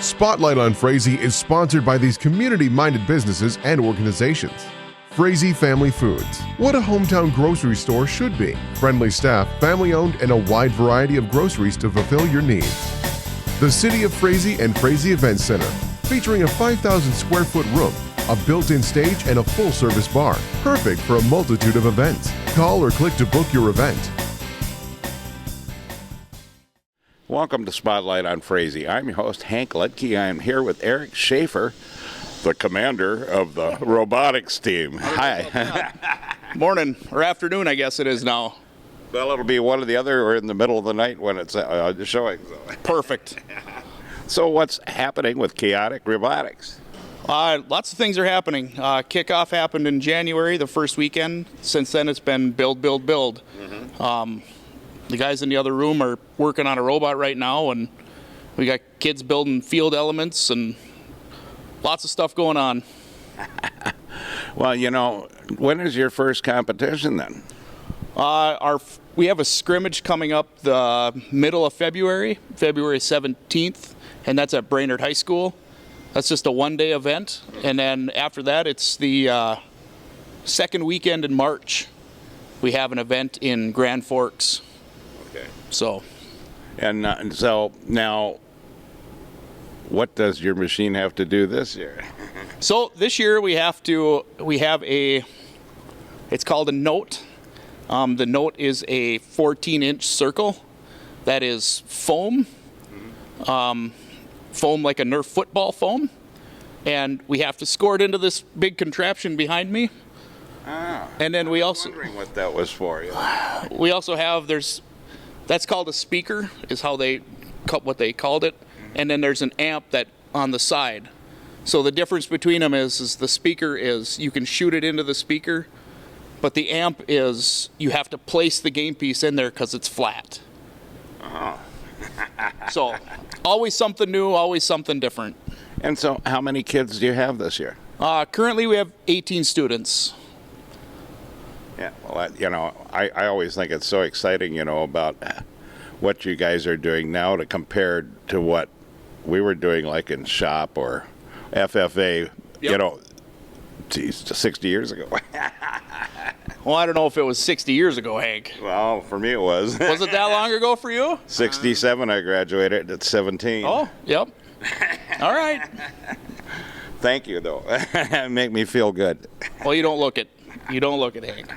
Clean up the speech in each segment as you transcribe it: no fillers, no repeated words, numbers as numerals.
Spotlight on Frazee is sponsored by these community-minded businesses and organizations. Frazee Family Foods. What a hometown grocery store should be. Friendly staff, family-owned, and a wide variety of groceries to fulfill your needs. The City of Frazee and Frazee Event Center, featuring a 5,000 square foot room, a built-in stage, and a full-service bar. Perfect for a multitude of events. Call or click to book your event. Welcome to Spotlight on Frazee. I'm your host, Hank Lutke. I am here with Eric Schaefer, the commander of the robotics team. Hi. Morning, or afternoon, I guess it is now. Well, it'll be one or the other, or in the middle of the night when it's showing. Perfect. So what's happening with Chaotic Robotics? Lots of things are happening. Kickoff happened in January, the first weekend. Since then, it's been build, build, build. Mm-hmm. The guys in the other room are working on a robot right now, and we got kids building field elements and lots of stuff going on. Well, you know, when is your first competition then? We have a scrimmage coming up the middle of February 17th, and that's at Brainerd High School. That's just a one-day event, and then after that, it's the second weekend in March. We have an event in Grand Forks. Okay. So. And so now, what does your machine have to do this year? So this year we have it's called a note. The note is a 14-inch circle that is foam, foam like a Nerf football foam, and we have to score it into this big contraption behind me. And then we also wondering what that was for. Yeah. We also have that's called a speaker, is what they called it, and then there's an amp that on the side. So the difference between them is the speaker is you can shoot it into the speaker, but the amp is you have to place the game piece in there because it's flat. Oh. So always something new, always something different. And so how many kids do you have this year? Currently we have 18 students. Yeah, well, you know, I always think it's so exciting, you know, about what you guys are doing now to compare to what we were doing like in shop or FFA, you know, geez, 60 years ago. Well, I don't know if it was 60 years ago, Hank. Well, for me it was. Was it that long ago for you? 67, I graduated at 17. Oh, yep. All right. Thank you, though. Make me feel good. Well, you don't look it. You don't look it, Hank.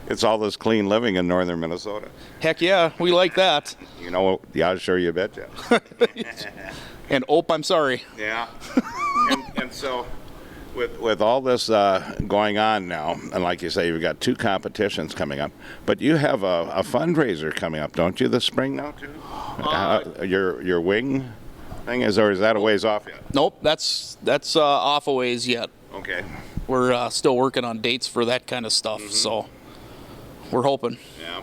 It's all this clean living in northern Minnesota. Heck yeah, we like that. You know, yeah, sure you betcha. And I'm sorry. Yeah. and so with all this going on now, and like you say, you've got two competitions coming up, but you have a fundraiser coming up, don't you, this spring now, too? Your wing thing is, or is that a ways off yet? Nope, that's off a ways yet. Okay. We're still working on dates for that kind of stuff, so we're hoping. Yeah.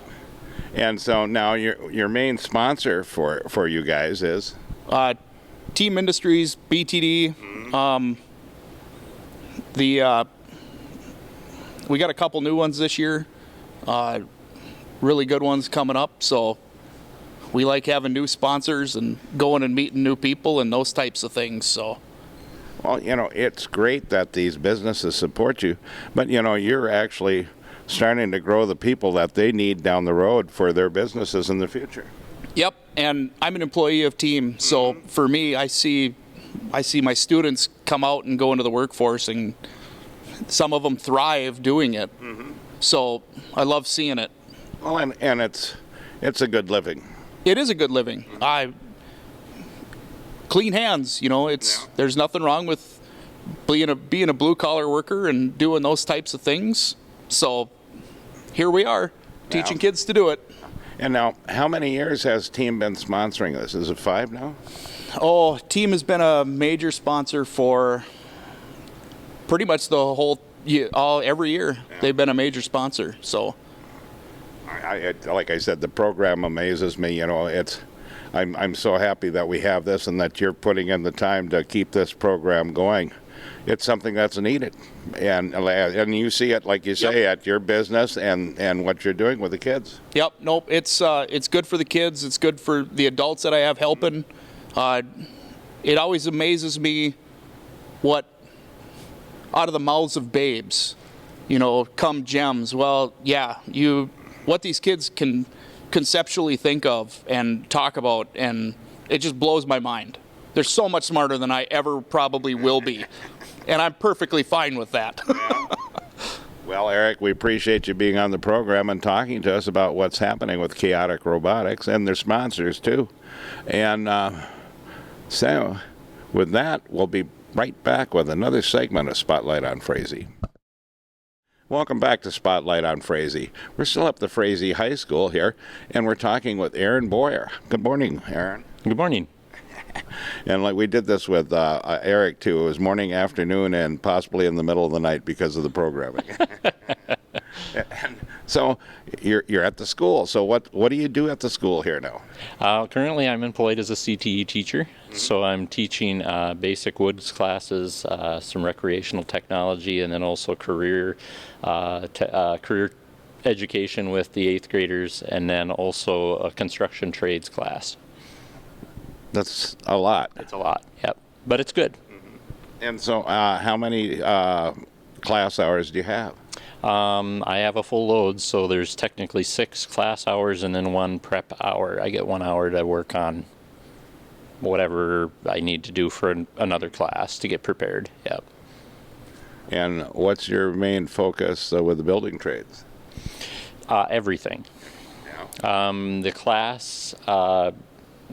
And so now your main sponsor for you guys is? Team Industries, BTD. We got a couple new ones this year, really good ones coming up, so we like having new sponsors and going and meeting new people and those types of things. So. Well, you know, it's great that these businesses support you, but, you know, you're actually starting to grow the people that they need down the road for their businesses in the future. Yep, and I'm an employee of Team, so for me, I see my students come out and go into the workforce, and some of them thrive doing it. So I love seeing it. Well, and it's a good living. It is a good living. Clean hands, you know. There's nothing wrong with being a blue collar worker and doing those types of things. So here we are, teaching kids to do it. And now, how many years has Team been sponsoring this? Is it 5 now? Oh, Team has been a major sponsor for pretty much the whole every year. Yeah. They've been a major sponsor. So, like I said, the program amazes me. You know, I'm so happy that we have this and that you're putting in the time to keep this program going. It's something that's needed, and you see it, like you say, at your business and what you're doing with the kids. Yep. Nope. It's good for the kids. It's good for the adults that I have helping. it always amazes me what out of the mouths of babes, come gems. Well, yeah, what these kids can conceptually think of and talk about, and it just blows my mind. They're so much smarter than I ever probably will be, and I'm perfectly fine with that. Yeah. Well, Eric, we appreciate you being on the program and talking to us about what's happening with Chaotic Robotics and their sponsors, too. And so, with that, we'll be right back with another segment of Spotlight on Frazee. Welcome back to Spotlight on Frazee. We're still up at the Frazee High School here, and we're talking with Aaron Boyer. Good morning, Aaron. Good morning. And like we did this with Eric too. It was morning, afternoon, and possibly in the middle of the night because of the programming. And so you're at the school. So what do you do at the school here now? Currently, I'm employed as a CTE teacher. So I'm teaching basic woods classes, some recreational technology, and then also career education with the 8th graders, and then also a construction trades class. That's a lot. It's a lot, yep. But it's good. And so how many class hours do you have? I have a full load, so there's technically 6 class hours and then 1 prep hour. I get 1 hour to work on whatever I need to do for another class to get prepared, yep. And what's your main focus with the building trades? Everything. Yeah. The class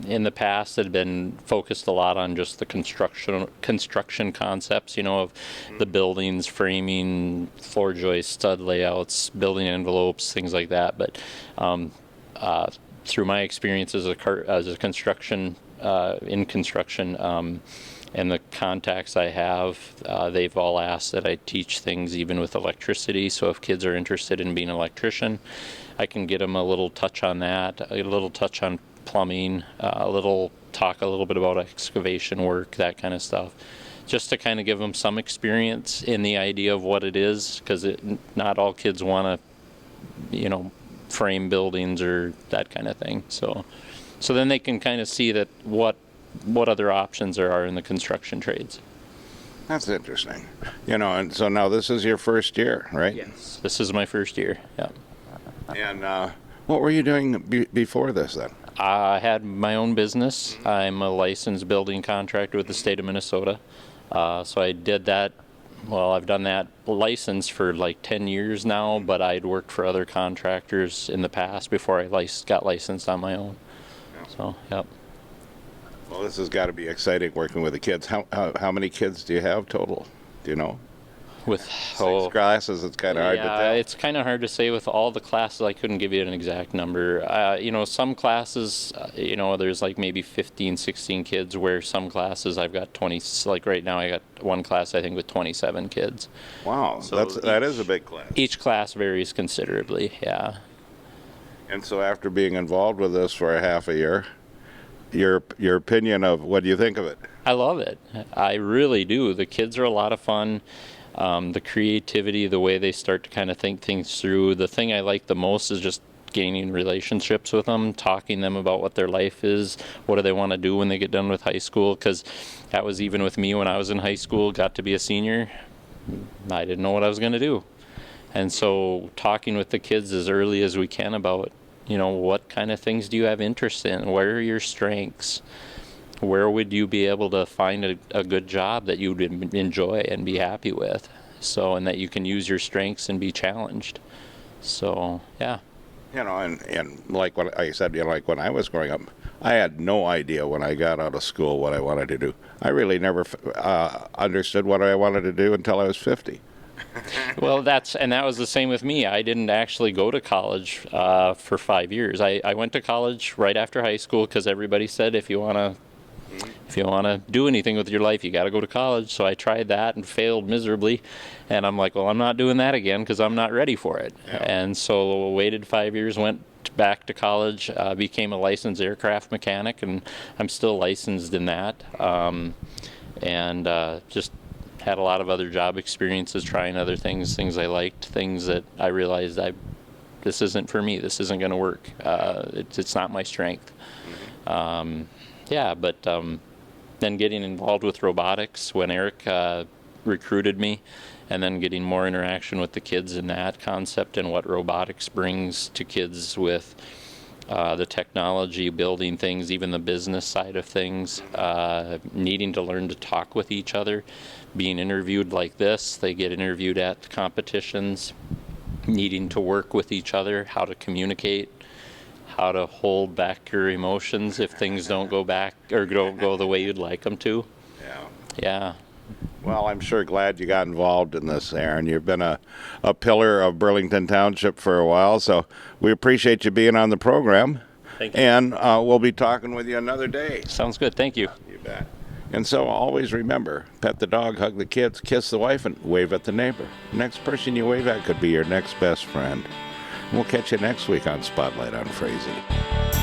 in the past had been focused a lot on just the construction concepts, of the buildings, framing, floor joists, stud layouts, building envelopes, things like that. But through my experience as a construction in construction and the contacts I have, they've all asked that I teach things even with electricity. So if kids are interested in being an electrician, I can get them a little touch on that, a little touch on plumbing, a little bit about excavation work, that kind of stuff, just to kind of give them some experience in the idea of what it is, because not all kids want to, frame buildings or that kind of thing. So then they can kind of see that what other options there are in the construction trades. That's interesting. And so now this is your first year, right? Yes. This is my first year, yeah. And what were you doing before this then? I had my own business. I'm a licensed building contractor with the state of Minnesota. So I did that. Well, I've done that license for like 10 years now, but I'd worked for other contractors in the past before I got licensed on my own. Yeah. So, yep. Well, this has got to be exciting working with the kids. How many kids do you have total? Do you know? With 6 classes, it's kind of hard to tell. It's kind of hard to say with all the classes. I couldn't give you an exact number. Some classes, there's like maybe 15, 16 kids, where some classes I've got 20, like right now I got one class I think with 27 kids. Wow, so that is a big class. Each class varies considerably, yeah. And so after being involved with this for a half a year, your opinion of what do you think of it? I love it. I really do. The kids are a lot of fun. The creativity, the way they start to kind of think things through. The thing I like the most is just gaining relationships with them, talking to them about what their life is, what do they want to do when they get done with high school, because that was even with me when I was in high school, got to be a senior, I didn't know what I was going to do. And so talking with the kids as early as we can about, what kind of things do you have interest in, where are your strengths, where would you be able to find a good job that you would enjoy and be happy with, and that you can use your strengths and be challenged. So, yeah. And like what I said, like when I was growing up, I had no idea when I got out of school what I wanted to do. I really never understood what I wanted to do until I was 50. Well, that was the same with me. I didn't actually go to college for 5 years. I went to college right after high school because everybody said if you want to do anything with your life, you got to go to college. So I tried that and failed miserably. And I'm like, well, I'm not doing that again because I'm not ready for it. Yeah. And so waited 5 years, went back to college, became a licensed aircraft mechanic, and I'm still licensed in that. Just had a lot of other job experiences, trying other things I liked, things that I realized this isn't for me. This isn't going to work. It's not my strength. then getting involved with robotics when Eric recruited me, and then getting more interaction with the kids in that concept and what robotics brings to kids with the technology, building things, even the business side of things, needing to learn to talk with each other, being interviewed like this. They get interviewed at competitions, needing to work with each other, how to communicate, how to hold back your emotions if things don't go back or don't go the way you'd like them to. Yeah. Yeah. Well, I'm sure glad you got involved in this, Aaron. You've been a pillar of Burlington Township for a while, so we appreciate you being on the program. Thank you. And we'll be talking with you another day. Sounds good. Thank you. You bet. And so always remember, pet the dog, hug the kids, kiss the wife, and wave at the neighbor. The next person you wave at could be your next best friend. We'll catch you next week on Spotlight on Frazee.